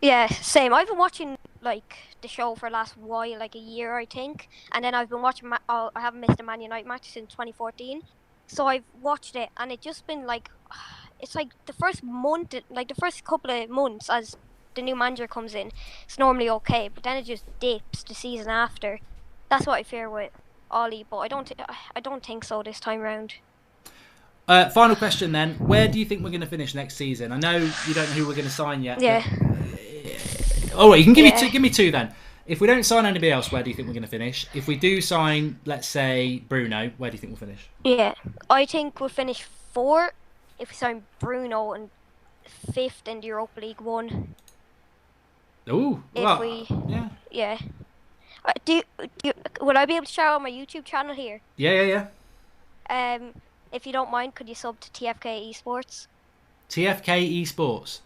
Yeah, same. I've been watching like the show for the last while, like a year, I think, and then I've been watching. I haven't missed a Man United match since 2014, so I've watched it, and it's just been like, it's like the first month, like the first couple of months as the new manager comes in, it's normally okay, but then it just dips the season after. That's what I fear with Ollie, but I don't think so this time round. Final question then: where do you think we're going to finish next season? I know you don't know who we're going to sign yet. Yeah. All right, you can give me two then. If we don't sign anybody else, where do you think we're going to finish? If we do sign, let's say Bruno, where do you think we'll finish? Yeah, I think we'll finish 4th if we sign Bruno, and 5th in the Europa League 1. Oh, well, yeah. Would I be able to shout out my YouTube channel here? Yeah. If you don't mind, could you sub to TFK Esports? TFK Esports?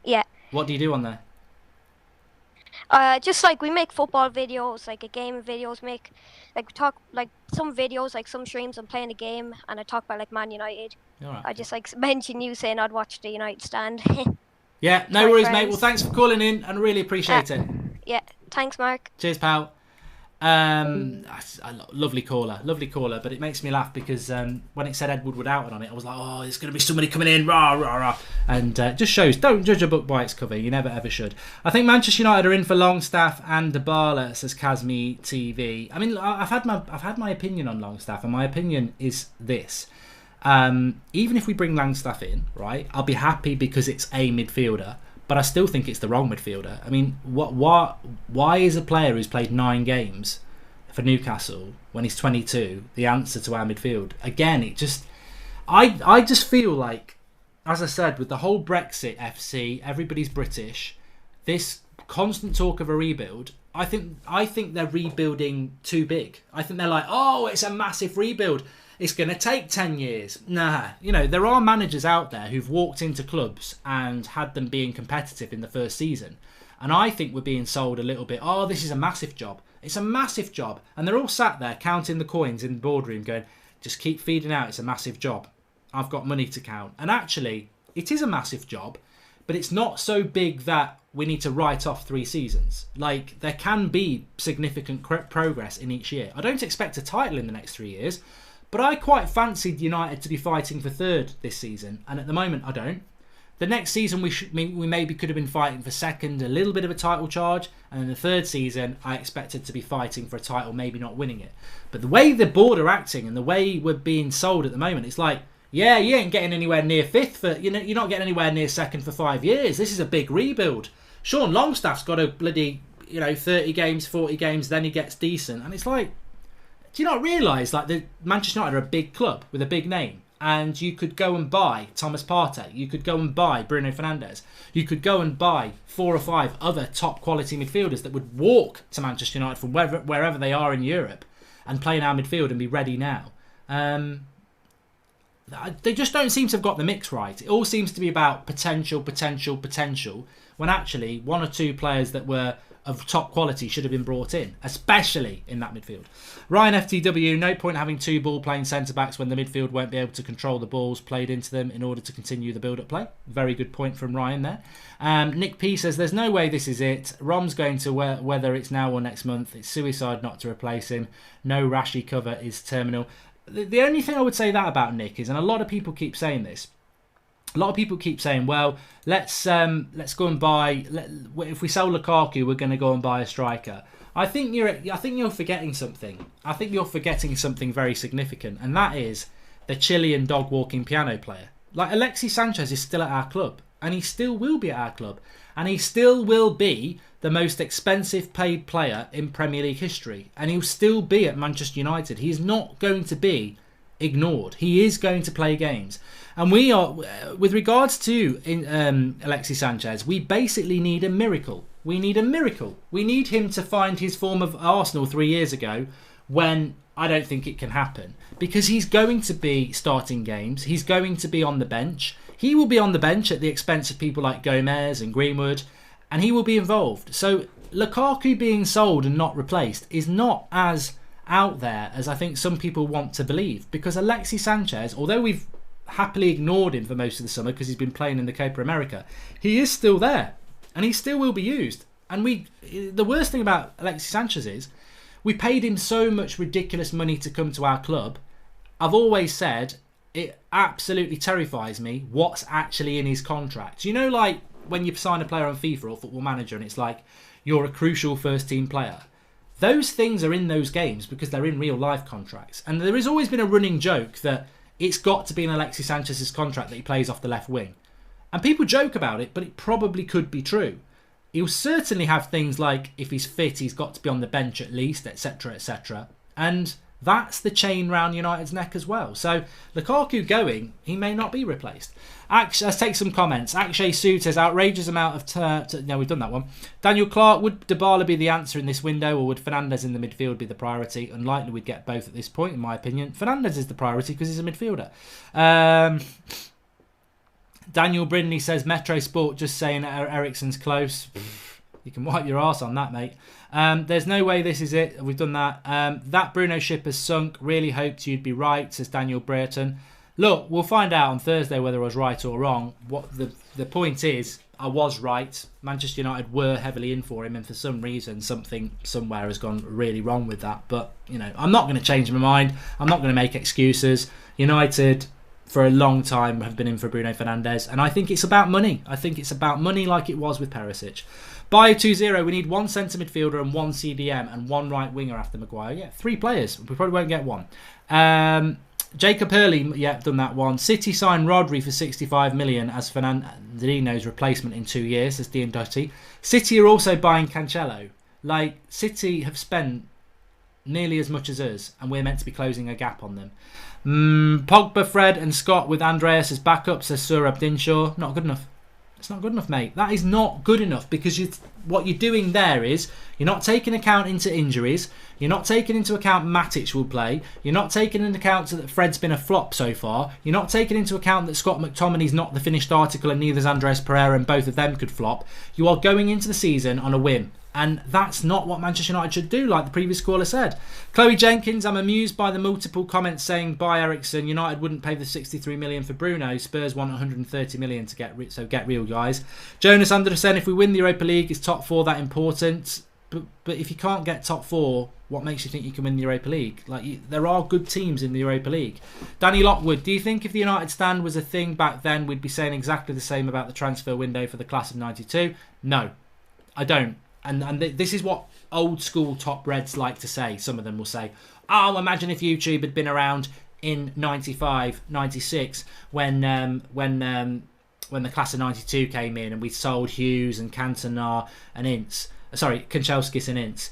Yeah. What do you do on there? Just like we make football videos, like a game of videos, we talk like some videos, like some streams I'm playing a game, and I talk about like Man United. All right. I just like mention you saying I'd watch the United stand. Yeah, no worries, mate. Well, thanks for calling in, and really appreciate it. Yeah, thanks, Mark. Cheers, pal. Lovely caller, but it makes me laugh because when it said Ed Woodward out on it, I was like, oh, there's going to be somebody coming in, rah, rah, rah. And just shows, don't judge a book by its cover. You never, ever should. I think Manchester United are in for Longstaff and Dybala, says Kazmi TV. I mean, I've had my opinion on Longstaff, and my opinion is this. Even if we bring Longstaff in, right, I'll be happy because it's a midfielder. But I still think it's the wrong midfielder. I mean, why is a player who's played 9 games for Newcastle when he's 22 the answer to our midfield? Again, I just feel like, as I said, with the whole Brexit FC, everybody's British, this constant talk of a rebuild, I think they're rebuilding too big. I think they're like, oh, it's a massive rebuild. It's going to take 10 years. Nah. You know, there are managers out there who've walked into clubs and had them being competitive in the first season. And I think we're being sold a little bit, oh, this is a massive job. It's a massive job. And they're all sat there counting the coins in the boardroom going, just keep feeding out, it's a massive job. I've got money to count. And actually, it is a massive job, but it's not so big that we need to write off 3 seasons. Like, there can be significant progress in each year. I don't expect a title in the next 3 years, but I quite fancied United to be fighting for 3rd this season, and at the moment I don't. The next season we maybe could have been fighting for 2nd, a little bit of a title charge, and in the 3rd season I expected to be fighting for a title, maybe not winning it. But the way the board are acting and the way we're being sold at the moment, it's like, yeah, you ain't getting anywhere near 5th, for, you're not getting anywhere near 2nd for 5 years. This is a big rebuild. Sean Longstaff's got a bloody 30 games, 40 games, then he gets decent, and it's like, do you not realise like the Manchester United are a big club with a big name, and you could go and buy Thomas Partey, you could go and buy Bruno Fernandes, you could go and buy 4 or 5 other top quality midfielders that would walk to Manchester United from wherever they are in Europe and play in our midfield and be ready now. They just don't seem to have got the mix right. It all seems to be about potential, when actually 1 or 2 players that were of top quality should have been brought in, especially in that midfield. Ryan FTW, no point having two ball-playing centre-backs when the midfield won't be able to control the balls played into them in order to continue the build-up play. Very good point from Ryan there. Nick P says, there's no way this is it. Rom's going to whether it's now or next month. It's suicide not to replace him. No Rashi cover is terminal. The only thing I would say that about Nick is, and a lot of people keep saying this, a lot of people keep saying, well, let's go and buy. If we sell Lukaku, we're going to go and buy a striker. I think you're forgetting something. I think you're forgetting something very significant, and that is the Chilean dog walking piano player. Like, Alexis Sanchez is still at our club, and he still will be at our club, and he still will be the most expensive paid player in Premier League history, and he'll still be at Manchester United. He's not going to be ignored. He is going to play games. And we are, with regards to Alexis Sanchez, we basically need a miracle. We need a miracle. We need him to find his form of Arsenal 3 years ago, when I don't think it can happen. Because he's going to be starting games. He's going to be on the bench. He will be on the bench at the expense of people like Gomez and Greenwood, and he will be involved. So Lukaku being sold and not replaced is not as out there as I think some people want to believe. Because Alexis Sanchez, although we've happily ignored him for most of the summer because he's been playing in the Copa America, he is still there and he still will be used. And the worst thing about Alexis Sanchez is we paid him so much ridiculous money to come to our club. I've always said it absolutely terrifies me what's actually in his contract. You know, like when you sign a player on FIFA or Football Manager and it's like you're a crucial first team player. Those things are in those games because they're in real life contracts. And there has always been a running joke that it's got to be in Alexis Sanchez's contract that he plays off the left wing. And people joke about it, but it probably could be true. He'll certainly have things like, if he's fit, he's got to be on the bench at least, etc., etc. And that's the chain round United's neck as well. So Lukaku going, he may not be replaced. Let's take some comments. Akshay Sood says, outrageous amount of... No, we've done that one. Daniel Clark, would Dybala be the answer in this window, or would Fernandes in the midfield be the priority? Unlikely we'd get both at this point, in my opinion. Fernandes is the priority because he's a midfielder. Daniel Brindley says, Metro Sport just saying Eriksen's close. You can wipe your arse on that, mate. There's no way this is it. We've done that. That Bruno ship has sunk. Really hoped you'd be right, says Daniel Brereton. Look, we'll find out on Thursday whether I was right or wrong. What the point is, I was right. Manchester United were heavily in for him, and for some reason, something somewhere has gone really wrong with that. But, you know, I'm not going to change my mind. I'm not going to make excuses. United, for a long time, have been in for Bruno Fernandes, and I think it's about money. I think it's about money like it was with Perisic. Bio 2-0, we need one centre midfielder and one CDM and one right winger after Maguire. Yeah, 3 players. We probably won't get one. Jacob Hurley, yeah, done that one. City signed Rodri for 65 million as Fernandinho's replacement in 2 years, says Dean Doty. City are also buying Cancelo. Like, City have spent nearly as much as us, and we're meant to be closing a gap on them. Pogba, Fred and Scott with Andreas as backup, says Surab Dinshaw. Not good enough. It's not good enough, mate. That is not good enough, because what you're doing there is you're not taking account into injuries. You're not taking into account Matic will play. You're not taking into account that Fred's been a flop so far. You're not taking into account that Scott McTominay's not the finished article and neither is Andreas Pereira, and both of them could flop. You are going into the season on a whim. And that's not what Manchester United should do, like the previous caller said. Chloe Jenkins, I'm amused by the multiple comments saying buy Eriksen. United wouldn't pay the 63 million for Bruno. Spurs want 130 million to get real, guys. Jonas Anderson, if we win the Europa League, is top 4 that important? But if you can't get top 4, what makes you think you can win the Europa League? There are good teams in the Europa League. Danny Lockwood, do you think if the United stand was a thing back then, we'd be saying exactly the same about the transfer window for the class of 92? No, I don't. And this is what old school top Reds like to say. Some of them will say, oh, imagine if YouTube had been around in 95, 96 when the class of 92 came in and we sold Hughes and Cantona and Kanchelskis and Ince.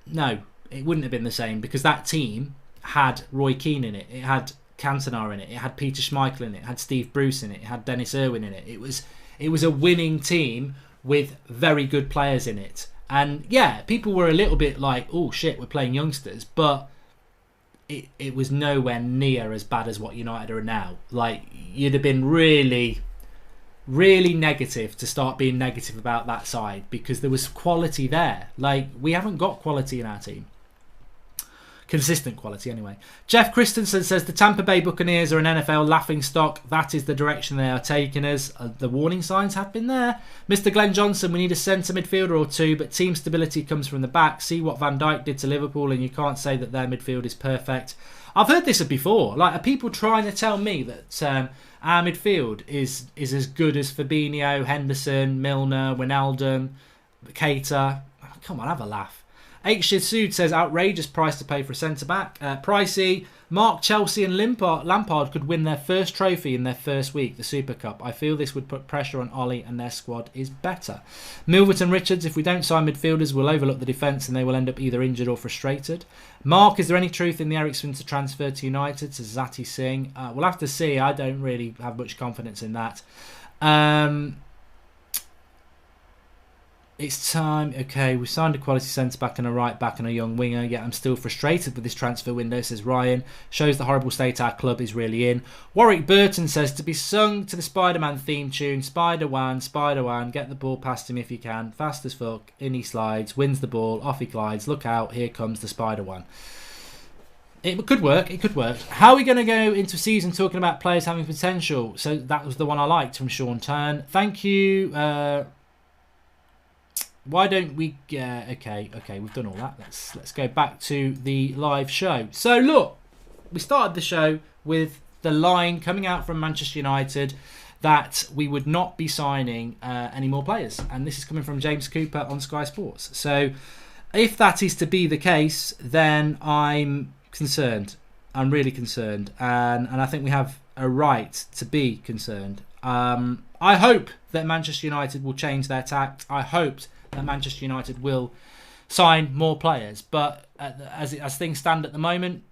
No, it wouldn't have been the same, because that team had Roy Keane in it. It had Cantona in it. It had Peter Schmeichel in it. It had Steve Bruce in it. It had Dennis Irwin in it. It was a winning team with very good players in it. And yeah, people were a little bit like, oh shit, we're playing youngsters, but it was nowhere near as bad as what United are now. Like, you'd have been really really negative to start being negative about that side, because there was quality there. Like, we haven't got quality in our team. Consistent quality, anyway. Jeff Christensen says the Tampa Bay Buccaneers are an NFL laughingstock. That is the direction they are taking us. The warning signs have been there. Mr. Glenn Johnson, we need a centre midfielder or two, but team stability comes from the back. See what Van Dijk did to Liverpool, and you can't say that their midfield is perfect. I've heard this before. Like, are people trying to tell me that our midfield is as good as Fabinho, Henderson, Milner, Wijnaldum, Keita? Oh, come on, have a laugh. H. Sood says outrageous price to pay for a centre-back. Pricey. Mark, Chelsea and Lampard could win their first trophy in their first week, the Super Cup. I feel this would put pressure on Ollie, and their squad is better. Milverton Richards, if we don't sign midfielders, we'll overlook the defence and they will end up either injured or frustrated. Mark, is there any truth in the Ericsson to transfer to United? Says Zati Singh. We'll have to see. I don't really have much confidence in that. It's time. Okay, we signed a quality centre-back and a right-back and a young winger, yet I'm still frustrated with this transfer window, says Ryan. Shows the horrible state our club is really in. Warwick Burton says, to be sung to the Spider-Man theme tune, Spider-Wan, Spider-Wan, get the ball past him if you can, fast as fuck, in he slides, wins the ball, off he glides, look out, here comes the Spider-Wan. It could work, it could work. How are we going to go into season talking about players having potential? So that was the one I liked from Sean Turn. Thank you, why don't we... okay, we've done all that. Let's go back to the live show. So, look, we started the show with the line coming out from Manchester United that we would not be signing any more players. And this is coming from James Cooper on Sky Sports. So, if that is to be the case, then I'm concerned. I'm really concerned. And I think we have a right to be concerned. I hope that Manchester United will change their tact. I hope that Manchester United will sign more players, but as things stand at the moment,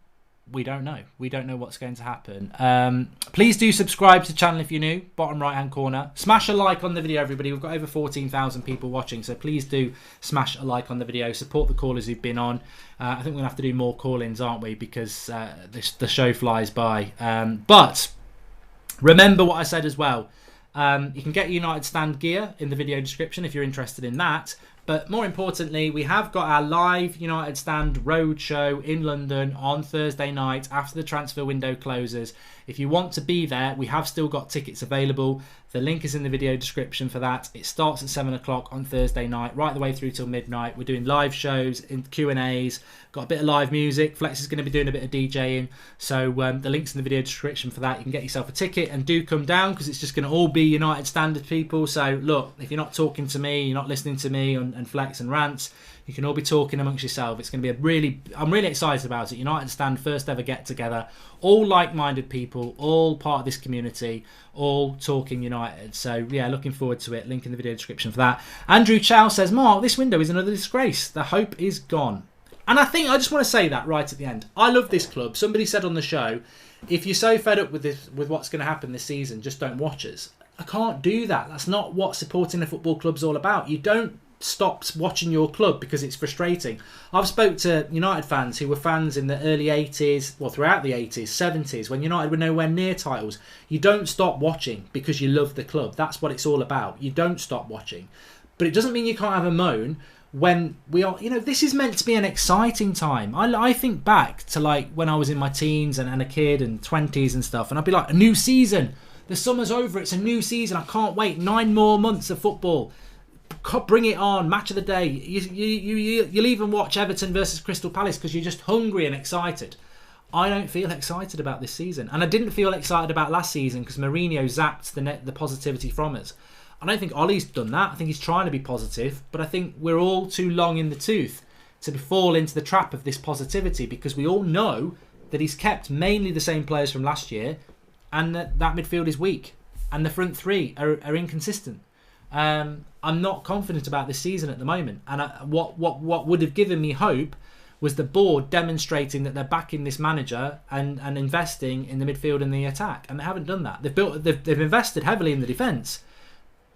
we don't know. We don't know what's going to happen. Please do subscribe to the channel if you're new, bottom right hand corner. Smash a like on the video, everybody. We've got over 14,000 people watching, so please do smash a like on the video. Support the callers who've been on. I think we're going to have to do more call-ins, aren't we, because the show flies by. But remember what I said as well. You can get United Stand gear in the video description if you're interested in that. But more importantly, we have got our live United Stand road show in London on Thursday night after the transfer window closes. If you want to be there, we have still got tickets available. The link is in the video description for that. It starts at 7 o'clock on Thursday night, right the way through till midnight. We're doing live shows, Q&As, got a bit of live music. Flex is going to be doing a bit of DJing. So the link's in the video description for that. You can get yourself a ticket and do come down, because it's just going to all be United Standard people. So look, if you're not talking to me, you're not listening to me and Flex and rants, you can all be talking amongst yourself. It's going to be I'm really excited about it. United Stand first ever get together. All like-minded people, all part of this community, all talking United. So yeah, looking forward to it. Link in the video description for that. Andrew Chow says, Mark, this window is another disgrace. The hope is gone. And I think I just want to say that right at the end. I love this club. Somebody said on the show, if you're so fed up with what's going to happen this season, just don't watch us. I can't do that. That's not what supporting a football club's all about. You don't stop watching your club because it's frustrating. I've spoke to United fans who were fans in the early 80s, well, throughout the 80s, 70s, when United were nowhere near titles. You don't stop watching because you love the club. That's what it's all about. You don't stop watching. But it doesn't mean you can't have a moan when we are, this is meant to be an exciting time. I think back to like when I was in my teens and a kid and 20s and stuff, and I'd be like, a new season. The summer's over. It's a new season. I can't wait. 9 more months of football. Bring it on. Match of the day. You'll even watch Everton versus Crystal Palace because you're just hungry and excited. I don't feel excited about this season, and I didn't feel excited about last season because Mourinho zapped the positivity from us. I don't think Ollie's done that. I think he's trying to be positive, but I think we're all too long in the tooth to fall into the trap of this positivity, because we all know that he's kept mainly the same players from last year, and that midfield is weak, and the front three are inconsistent. I'm not confident about this season at the moment, and what would have given me hope was the board demonstrating that they're backing this manager and investing in the midfield and the attack, and they haven't done that. They've invested heavily in the defence,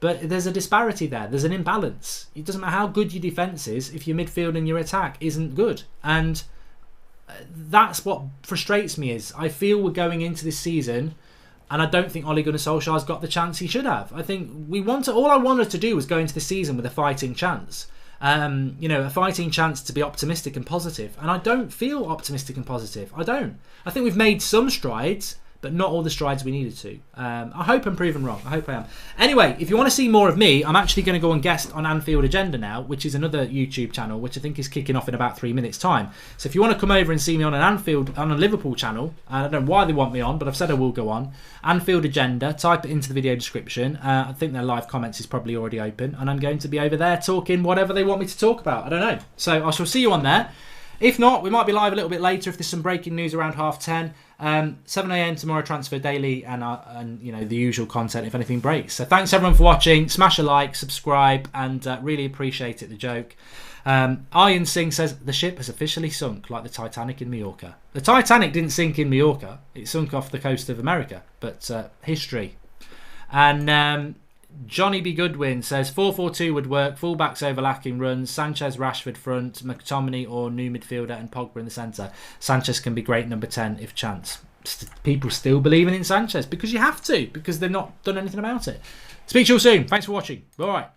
but there's a disparity there. There's an imbalance. It doesn't matter how good your defence is if your midfield and your attack isn't good, and that's what frustrates me. Is I feel we're going into this season And I don't think Ole Gunnar Solskjaer's got the chance he should have. I think all I wanted to do was go into the season with a fighting chance. A fighting chance to be optimistic and positive. And I don't feel optimistic and positive. I don't. I think we've made some strides, but not all the strides we needed to. I hope I'm proven wrong. I hope I am. Anyway, if you want to see more of me, I'm actually going to go and guest on Anfield Agenda now, which is another YouTube channel, which I think is kicking off in about 3 minutes' time. So if you want to come over and see me on on a Liverpool channel, I don't know why they want me on, but I've said I will go on. Anfield Agenda, type it into the video description. I think their live comments is probably already open, and I'm going to be over there talking whatever they want me to talk about. I don't know. So I shall see you on there. If not, we might be live a little bit later if there's some breaking news around 10:30. 7 a.m. tomorrow, Transfer Daily, and the usual content if anything breaks. So thanks everyone for watching. Smash a like, subscribe, and really appreciate it. The joke. Iron Singh says the ship has officially sunk like the Titanic in Mallorca. The Titanic didn't sink in Mallorca; it sunk off the coast of America. But history. And Johnny B. Goodwin says 4-4-2 would work. Fullbacks overlapping runs. Sanchez, Rashford front. McTominay or new midfielder and Pogba in the centre. Sanchez can be great number 10 if chance. People still believing in Sanchez because you have to, because they've not done anything about it. Speak to you all soon. Thanks for watching. All right.